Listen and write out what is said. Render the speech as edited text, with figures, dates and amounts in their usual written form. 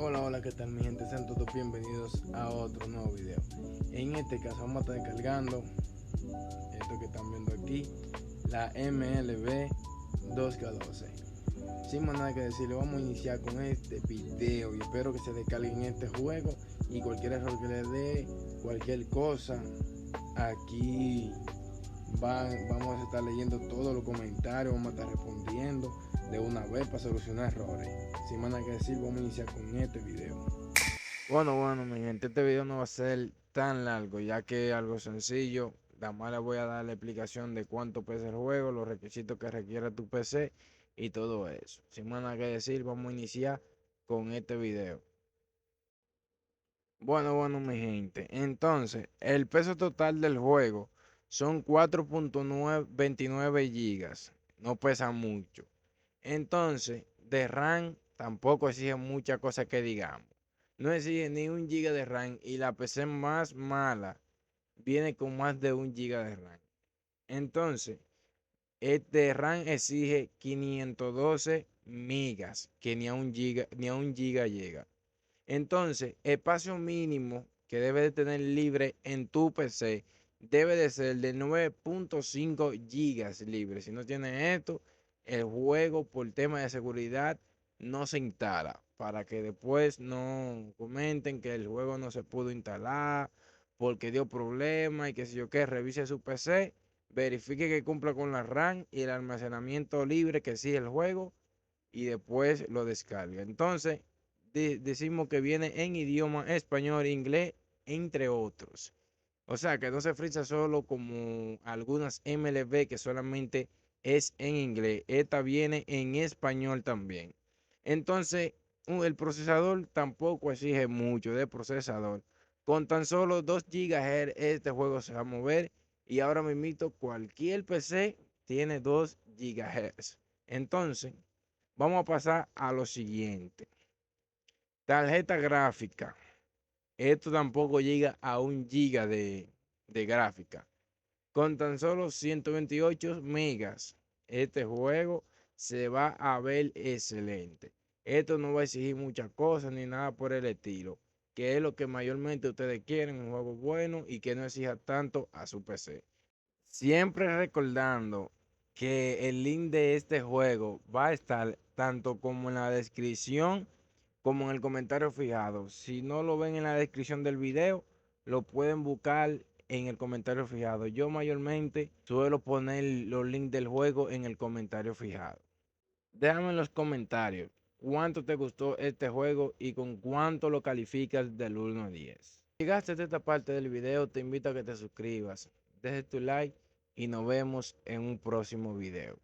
Hola, hola, ¿qué tal mi gente? Sean todos bienvenidos a otro nuevo video. En este caso vamos a estar descargando esto que están viendo aquí, la mlb2k12. Sin más nada que decirle, vamos a iniciar con este video y espero que se descarguen este juego y cualquier error que le dé, cualquier cosa, aquí vamos a estar leyendo todos los comentarios, vamos a estar respondiendo de una vez para solucionar errores. Sin más nada que decir, vamos a iniciar con este video. Bueno, mi gente, este video no va a ser tan largo, ya que es algo sencillo. Nada más les voy a dar la explicación de cuánto pesa el juego, los requisitos que requiere tu PC y todo eso. Sin más nada que decir, vamos a iniciar con este video. Bueno, mi gente, entonces, el peso total del juego son 4.29 gigas, no pesa mucho. Entonces, de RAM tampoco exige mucha cosa que digamos. No exige ni 1 giga de RAM y la PC más mala viene con más de 1 giga de RAM. Entonces, este RAM exige 512 megas, que ni a un giga llega. Entonces, espacio mínimo que debe de tener libre en tu PC debe de ser de 9.5 gigas libre. Si no tienes esto, el juego por tema de seguridad no se instala. Para que después no comenten que el juego no se pudo instalar porque dio problemas y que si yo qué, revise su PC, verifique que cumpla con la RAM y el almacenamiento libre que sigue el juego y después lo descarga. Entonces, decimos que viene en idioma español, inglés, entre otros. O sea, que no se frisa solo como algunas MLB que solamente es en inglés. Esta viene en español también. Entonces, el procesador tampoco exige mucho de procesador. Con tan solo 2 GHz este juego se va a mover y ahora mismo cualquier PC tiene 2 GHz. Entonces, vamos a pasar a lo siguiente. Tarjeta gráfica. Esto tampoco llega a 1 giga de gráfica. Con tan solo 128 megas, este juego se va a ver excelente. Esto no va a exigir muchas cosas ni nada por el estilo, que es lo que mayormente ustedes quieren, un juego bueno y que no exija tanto a su PC. Siempre recordando que el link de este juego va a estar tanto como en la descripción como en el comentario fijado. Si no lo ven en la descripción del video, lo pueden buscar en el comentario fijado. Yo mayormente suelo poner los links del juego en el comentario fijado. Déjame en los comentarios cuánto te gustó este juego y con cuánto lo calificas del 1 a 10. Si llegaste a esta parte del video, te invito a que te suscribas, dejes tu like y nos vemos en un próximo video.